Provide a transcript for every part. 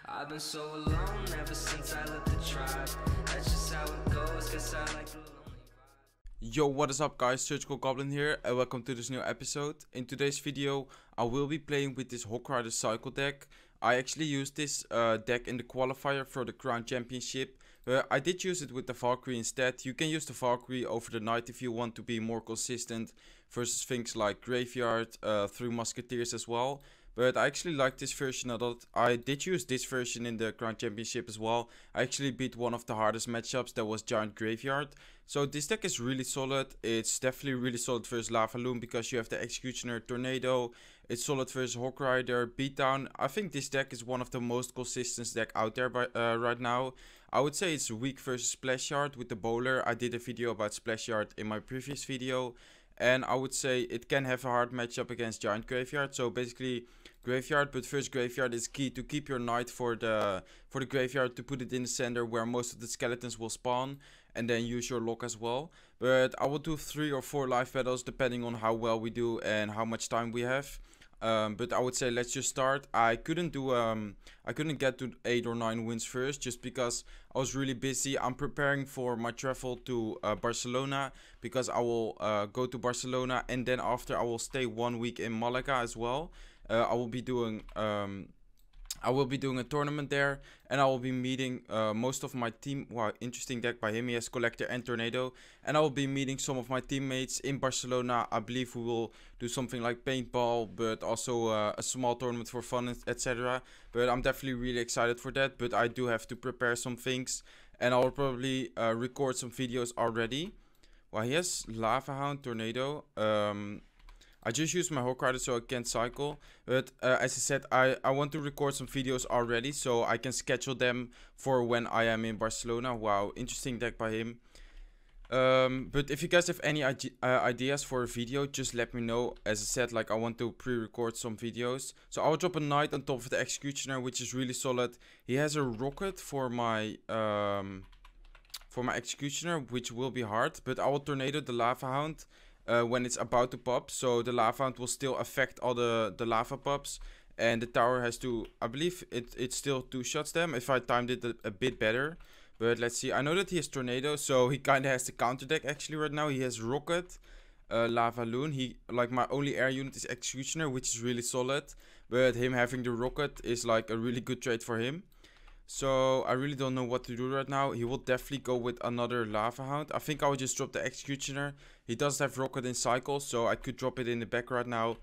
I've been so alone ever since I left the tribe. That's just how it goes, cause I like the lonely vibe. Yo, what is up guys, SurgicalGoblin here and welcome to this new episode. In today's video I will be playing with this HOG-NADO cycle deck. I actually used this deck in the qualifier for the Crown Championship. I did use it with the Valkyrie instead. You can use the Valkyrie over the night if you want to be more consistent versus things like Graveyard, 3 Musketeers as well. But I actually like this version a lot. I did use this version in the Crown Championship as well. I actually beat one of the hardest matchups, that was Giant Graveyard. So this deck is really solid. It's definitely really solid versus lavaloon because you have the Executioner, Tornado. It's solid versus Hawk Rider, beatdown. I think this deck is one of the most consistent deck out there right now. I would say it's weak versus Splash Yard with the bowler. I did a video about Splash Yard in my previous video. And I would say it can have a hard matchup against Giant Graveyard. So basically Graveyard, but first Graveyard is key to keep your knight for the Graveyard, to put it in the center where most of the skeletons will spawn, and then use your lock as well. But I will do 3 or 4 live battles depending on how well we do and how much time we have. But I would say let's just start. I couldn't get to 8 or 9 wins first just because I was really busy. I'm preparing for my travel to Barcelona because I will go to Barcelona, and then after I will stay 1 week in Malaga as well. I will be doing a tournament there, and I will be meeting most of my team. Wow, interesting deck by him. He has Collector and Tornado. And I will be meeting some of my teammates in Barcelona. I believe we will do something like paintball, but also a small tournament for fun, etc. But I'm definitely really excited for that. But I do have to prepare some things, and I will probably record some videos already. Well, he has Lava Hound, Tornado. I just used my HOG-NADO so I can cycle, but as I said, I want to record some videos already so I can schedule them for when I am in Barcelona. Wow, interesting deck by him. But if you guys have any ideas for a video, just let me know. As I said, like, I want to pre-record some videos. So I'll drop a knight on top of the Executioner, which is really solid. He has a rocket for my Executioner, which will be hard, but I will Tornado the Lava Hound when it's about to pop, so the Lava Hound will still affect all the lava pops, and the tower has to, I believe it still 2 shots them if I timed it a bit better. But let's see. I know that he has Tornado, so he kind of has the counter deck actually right now. He has Rocket, lavaloon. He, like, my only air unit is Executioner, which is really solid, but him having the Rocket is like a really good trade for him. So I really don't know what to do right now. He will definitely go with another Lava Hound. I think I will just drop the Executioner. He does have Rocket in cycle, so I could drop it in the back right now.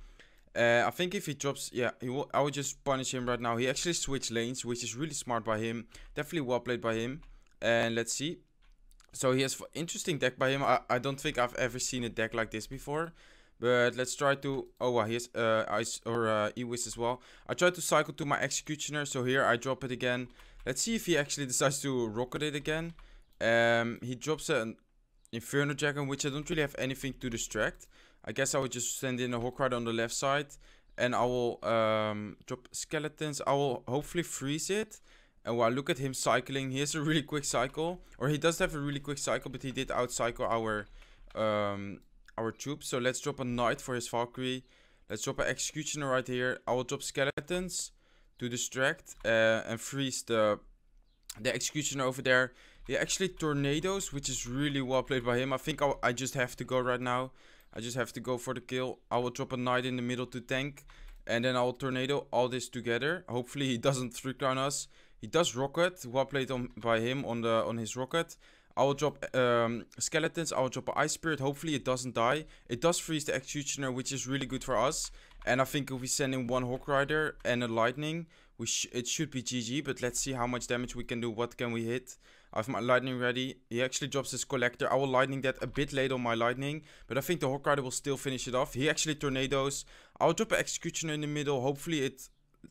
I think if he drops, yeah, I will just punish him right now. He actually switched lanes, which is really smart by him. Definitely well played by him. And let's see. So he has interesting deck by him. I don't think I've ever seen a deck like this before. But let's try to, oh wow, he has Ice or E-Wiz as well. I tried to cycle to my Executioner, so here I drop it again. Let's see if he actually decides to rocket it again. He drops an Inferno Dragon, which I don't really have anything to distract. I guess I will just send in a HOG-NADO on the left side, and I will drop skeletons. I will hopefully freeze it. And wow, look at him cycling. He has a really quick cycle, or he does have a really quick cycle, but he did outcycle our troops. So let's drop a knight for his Valkyrie. Let's drop an Executioner right here. I will drop skeletons to distract and freeze the Executioner over there. He actually Tornadoes, which is really well played by him. I think I just have to go right now. I just have to go for the kill. I will drop a knight in the middle to tank, and then I will Tornado all this together. Hopefully he doesn't 3-crown us. He does Rocket, well played by him on his Rocket. I will drop skeletons. I will drop an Ice Spirit. Hopefully it doesn't die. It does freeze the Executioner, which is really good for us. And I think if we send in 1 Hawk Rider and a Lightning, it should be GG. But let's see how much damage we can do. What can we hit? I have my Lightning ready. He actually drops his Collector. I will Lightning that a bit late on my Lightning, but I think the Hawk Rider will still finish it off. He actually Tornadoes. I'll drop an Executioner in the middle. Hopefully it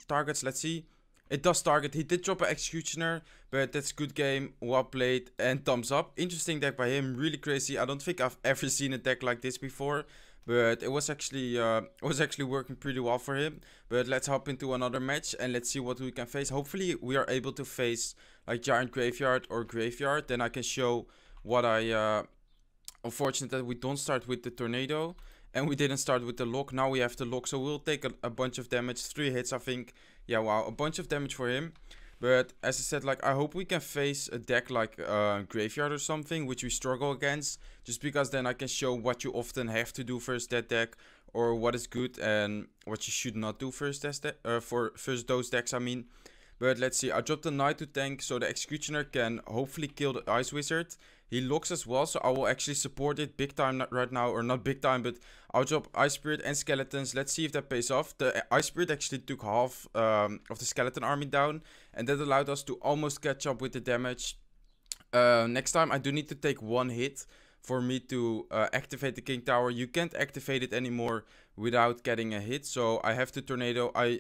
targets. Let's see. It does target. He did drop an Executioner, but that's good game. Well played, and thumbs up. Interesting deck by him. Really crazy. I don't think I've ever seen a deck like this before, but it was actually working pretty well for him. But let's hop into another match and let's see what we can face. Hopefully we are able to face like Giant Graveyard or Graveyard. Then I can show what I unfortunate that we don't start with the Tornado. And we didn't start with the lock. Now we have the lock. So we'll take a bunch of damage. 3 hits, I think. Yeah, wow. A bunch of damage for him. But as I said, like, I hope we can face a deck like Graveyard or something, which we struggle against. Just because then I can show what you often have to do first that deck, or what is good and what you should not do first for first those decks, I mean. But let's see, I dropped the Knight to tank, so the Executioner can hopefully kill the Ice Wizard. He locks as well, so I will actually support it big time right now, or not big time, but I'll drop Ice Spirit and Skeletons. Let's see if that pays off. The Ice Spirit actually took half of the Skeleton army down, and that allowed us to almost catch up with the damage. Next time I do need to take one hit for me to activate the King Tower. You can't activate it anymore without getting a hit, so I have to Tornado. I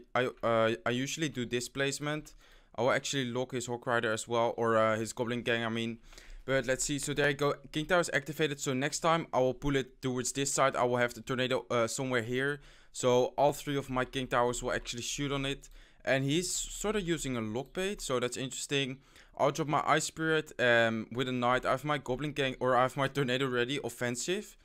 usually do this placement. I will actually lock his Hog Rider as well, or his Goblin Gang, I mean. But let's see, so there you go, King Tower is activated, so next time I will pull it towards this side. I will have the Tornado somewhere here, so all 3 of my King Towers will actually shoot on it. And he's sort of using a lock bait, so that's interesting. I'll drop my Ice Spirit with a Knight. I have my Goblin Gang, or I have my Tornado ready, offensive.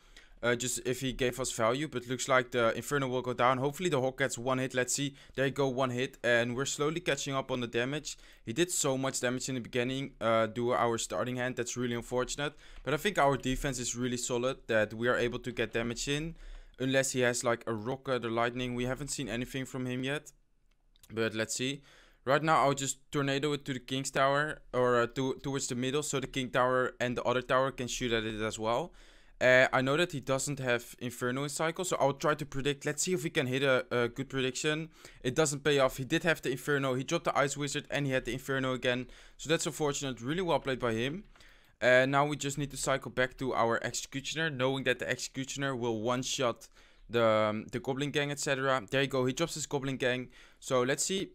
Just if he gave us value, but looks like the Inferno will go down. Hopefully the Hog gets 1 hit. Let's see. There you go, 1 hit. And we're slowly catching up on the damage. He did so much damage in the beginning due our starting hand. That's really unfortunate. But I think our defense is really solid, that we are able to get damage in. Unless he has like a rocket or lightning. We haven't seen anything from him yet. But let's see. Right now I'll just Tornado it to the King's Tower, or towards the middle, so the King Tower and the other tower can shoot at it as well. I know that he doesn't have Inferno in cycle, so I'll try to predict. Let's see if we can hit a good prediction. It doesn't pay off. He did have the Inferno. He dropped the Ice Wizard and he had the Inferno again. So that's unfortunate. Really well played by him. Now we just need to cycle back to our Executioner, knowing that the Executioner will one-shot the Goblin Gang, etc. There you go. He drops his Goblin Gang. So let's see.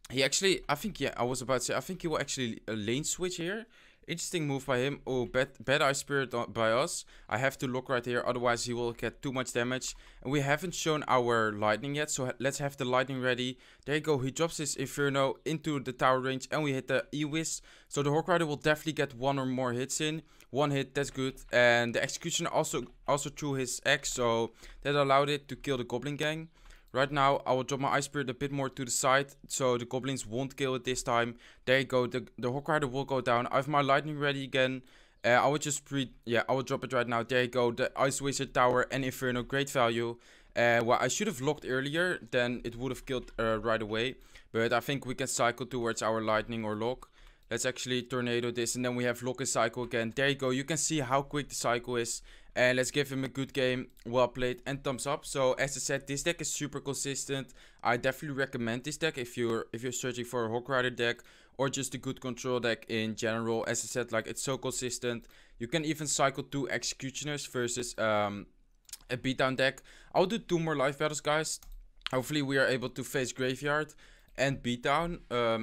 He actually, I think, yeah, I was about to say, I think he will actually lane switch here. Interesting move by him. Oh, bad Ice Spirit by us. I have to lock right here, otherwise he will get too much damage. And we haven't shown our lightning yet, so let's have the lightning ready. There you go, he drops his Inferno into the tower range and we hit the E-Wiz. So the Hog Rider will definitely get 1 or more hits in. 1 hit, that's good. And the Executioner also threw his X, so that allowed it to kill the Goblin Gang. Right now, I will drop my Ice Spirit a bit more to the side, so the Goblins won't kill it this time. There you go, the Hog Rider will go down. I have my Lightning ready again. I will just I will drop it right now. There you go, the Ice Wizard Tower and Inferno, great value. Well, I should have locked earlier, then it would have killed right away. But I think we can cycle towards our Lightning or lock. Let's actually Tornado this, and then we have lock and cycle again. There you go, you can see how quick the cycle is. And let's give him a good game, well played, and thumbs up. So as I said, this deck is super consistent. I definitely recommend this deck if you're searching for a Hog Rider deck, or just a good control deck in general. As I said, like, it's so consistent. You can even cycle 2 Executioners versus a beatdown deck. I'll do 2 more live battles, guys. Hopefully we are able to face Graveyard and beatdown.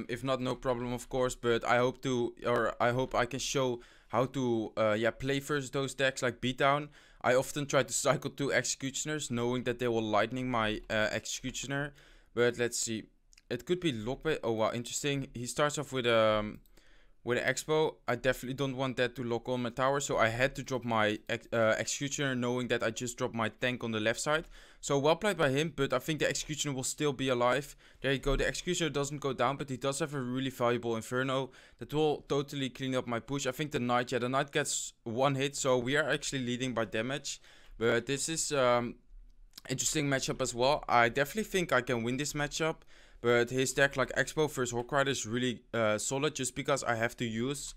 If not, no problem, of course. But I hope I can show how to play versus those decks like beatdown. I often try to cycle 2 Executioners, knowing that they will lightning my Executioner. But let's see, it could be lockbait. Oh wow, interesting. He starts off with an xbow. I definitely don't want that to lock on my tower, so I had to drop my Executioner, knowing that I just dropped my tank on the left side. So well played by him, but I think the Executioner will still be alive. There you go, the Executioner doesn't go down, but he does have a really valuable Inferno that will totally clean up my push. I think the Knight gets 1 hit, so we are actually leading by damage. But this is interesting matchup as well. I definitely think I can win this matchup. But his deck, like xbow versus Hog Rider, is really solid, just because I have to use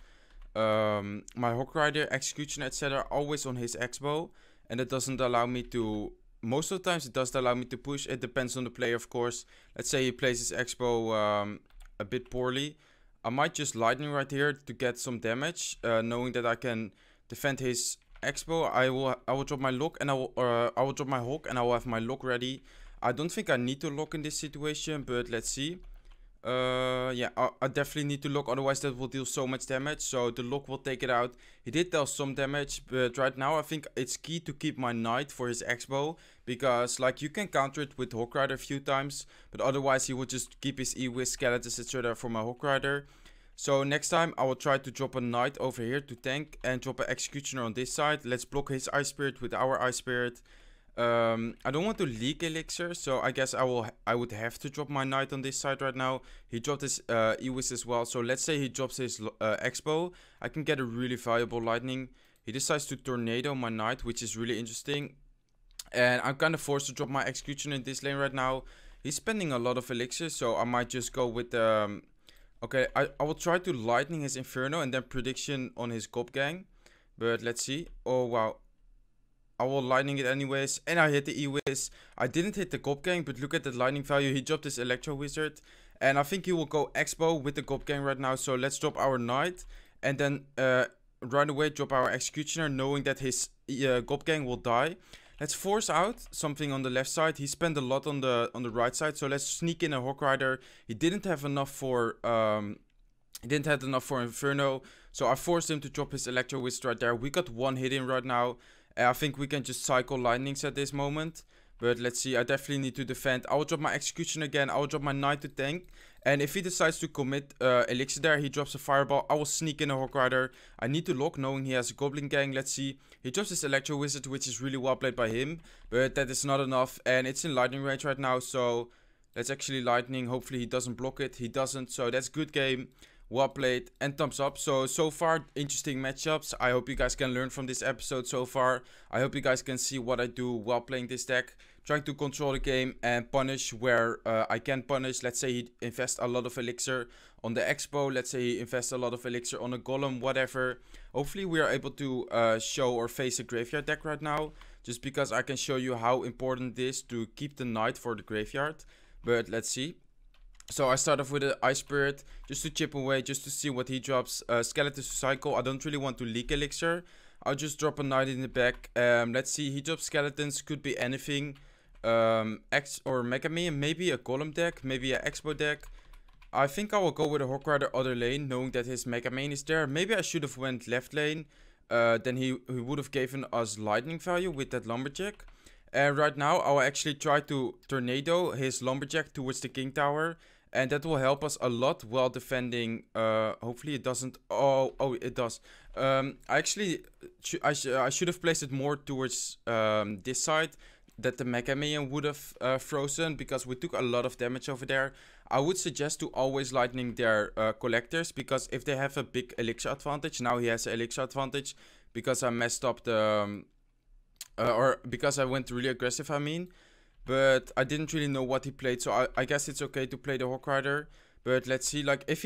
my Hog Rider, Executioner, etc. always on his xbow. And it doesn't allow me to... Most of the times it does allow me to push. It depends on the player, of course. Let's say he plays his xbow a bit poorly. I might just lightning right here to get some damage, knowing that I can defend his xbow. I will drop my lock, and I will drop my Hog, and I will have my lock ready. I don't think I need to lock in this situation, but let's see. Yeah, I definitely need to lock, otherwise that will deal so much damage. So the lock will take it out. He did deal some damage, but right now I think it's key to keep my Knight for his xbow, because like you can counter it with Hog Rider a few times, but otherwise he would just keep his E-Wiz, Skeletons, etc. for my Hog Rider. So next time I will try to drop a Knight over here to tank and drop an Executioner on this side. Let's block his Ice Spirit with our Ice Spirit. I don't want to leak elixir, so I guess I would have to drop my knight on this side right now. He dropped his Ewis as well, so let's say he drops his xbow. I can get a really valuable lightning. He decides to tornado my knight, which is really interesting. And I'm kind of forced to drop my executioner in this lane right now. He's spending a lot of elixir, so I might just go with okay, I will try to lightning his Inferno and then prediction on his Goblin. But let's see. Oh, wow. I will lightning it anyways. And I hit the E-Wiz. I didn't hit the Goblin, but look at the lightning value. He dropped his Electro Wizard. And I think he will go xbow with the Goblin right now. So let's drop our Knight. And then right away drop our Executioner, knowing that his Goblin will die. Let's force out something on the left side. He spent a lot on the right side, so let's sneak in a Hog Rider. He didn't have enough for Inferno, so I forced him to drop his Electro Wizard right there. We got one hit in right now. I think we can just cycle lightnings at this moment. But let's see, I definitely need to defend. I will drop my Execution again. I will drop my Knight to tank. And if he decides to commit Elixir there, he drops a Fireball. I will sneak in a Hog Rider. I need to lock, knowing he has a Goblin Gang. Let's see. He drops his Electro Wizard, which is really well played by him. But that is not enough. And it's in lightning range right now. So let's actually lightning. Hopefully he doesn't block it. He doesn't. So that's good game. Well played and thumbs up. So far interesting matchups. I hope you guys can learn from this episode so far. I hope you guys can see what I do while playing this deck, trying to control the game and punish where I can punish. Let's say he invests a lot of elixir on the expo, let's say he invests a lot of elixir on a golem, whatever. Hopefully we are able to show or face a graveyard deck right now, just because I can show you how important it is to keep the knight for the graveyard. But let's see. So I start off with an Ice Spirit, just to chip away, just to see what he drops. Skeletons to cycle. I don't really want to leak elixir. I'll just drop a knight in the back. Let's see, he drops skeletons, could be anything. X or Mega Man, maybe a Golem deck, maybe a Expo deck. I think I will go with a Hog Rider other lane, knowing that his Mega Man is there. Maybe I should have went left lane. Then he would have given us lightning value with that Lumberjack. And right now I will actually try to tornado his Lumberjack towards the King Tower. And that will help us a lot while defending. Hopefully it doesn't. Oh, it does. I should have placed it more towards this side, that the Mega Man would have frozen, because we took a lot of damage over there. I would suggest to always lightning their collectors, because if they have a big elixir advantage, now he has an elixir advantage, because I messed up the or because I went really aggressive, I mean. But I didn't really know what he played, so I guess it's okay to play the Hog Rider. But let's see, like if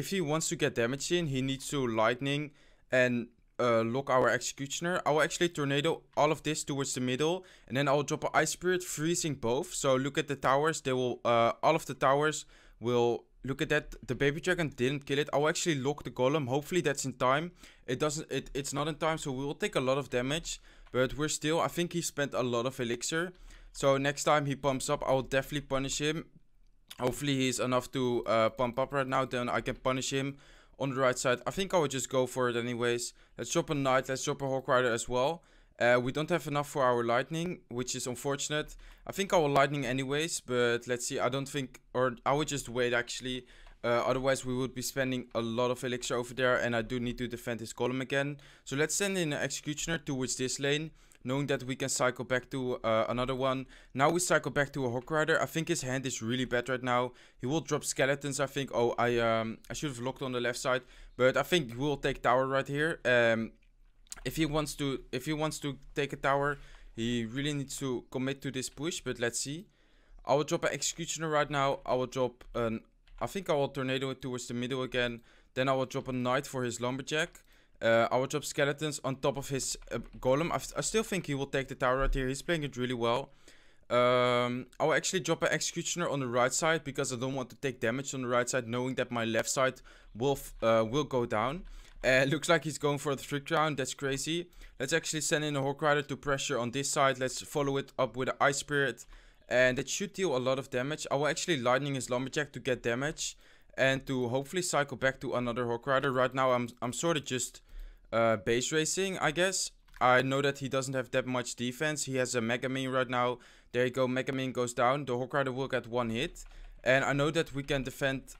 he wants to get damage in, he needs to lightning and lock our Executioner. I will actually tornado all of this towards the middle, and then I will drop an Ice Spirit, freezing both. So look at the towers, they will all of the towers will, look at that, the baby dragon didn't kill it. I will actually lock the golem. Hopefully that's in time. It's not in time, so we will take a lot of damage, but we're still, I think he spent a lot of elixir. So next time he pumps up, I will definitely punish him. Hopefully he's enough to pump up right now, then I can punish him on the right side. I think I would just go for it anyways. Let's drop a knight, let's drop a Hog Rider as well. We don't have enough for our lightning, which is unfortunate. I think I will lightning anyways, but let's see. I don't think, or I would just wait actually. Otherwise we would be spending a lot of elixir over there, and I do need to defend his golem again. So let's send in an Executioner towards this lane, knowing that we can cycle back to another one. Now we cycle back to a Hog Rider. I think his hand is really bad right now. He will drop skeletons, I think. Oh, I should have locked on the left side, but I think he will take tower right here. If he wants to take a tower, he really needs to commit to this push. But let's see. I will drop an Executioner right now. I will drop an, I think I will tornado it towards the middle again. Then I will drop a knight for his Lumberjack. I will drop skeletons on top of his golem. I still think he will take the tower right here. He's playing it really well. I will actually drop an Executioner on the right side, because I don't want to take damage on the right side, knowing that my left side will go down. Looks like he's going for the 3 crown. That's crazy. Let's actually send in a Hog Rider to pressure on this side. Let's follow it up with an Ice Spirit, and that should deal a lot of damage. I will actually lightning his Lumberjack to get damage, and to hopefully cycle back to another Hog Rider. Right now I'm sort of just base racing, I guess. I know that he doesn't have that much defense. He has a Mega Man right now. There you go, Mega Man goes down. The Hog Rider will get 1 hit. And I know that we can defend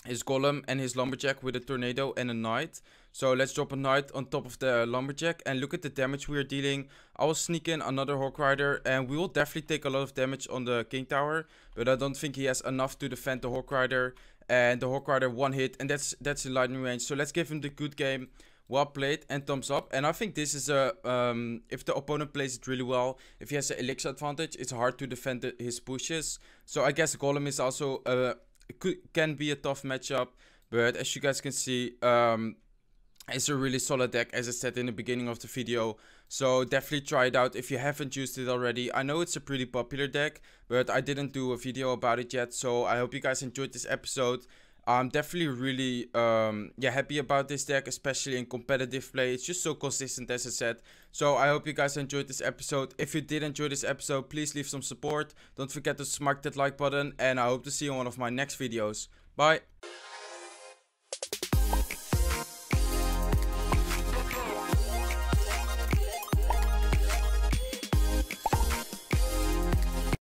his Golem and his Lumberjack with a Tornado and a Knight. So let's drop a knight on top of the lumberjack and look at the damage we are dealing. I will sneak in another hog rider and we will definitely take a lot of damage on the king tower, but I don't think he has enough to defend the hog rider. And the hog rider one hit, and that's in lightning range. So let's give him the good game. Well played and thumbs up. And I think this is a if the opponent plays it really well, if he has an elixir advantage, it's hard to defend his pushes. So I guess golem is also can be a tough matchup, but as you guys can see, it's a really solid deck, as I said in the beginning of the video. So definitely try it out if you haven't used it already. I know it's a pretty popular deck, but I didn't do a video about it yet. So I hope you guys enjoyed this episode. I'm definitely really happy about this deck, especially in competitive play. It's just so consistent, as I said. So I hope you guys enjoyed this episode. If you did enjoy this episode, please leave some support. Don't forget to smack that like button, and I hope to see you in one of my next videos. Bye.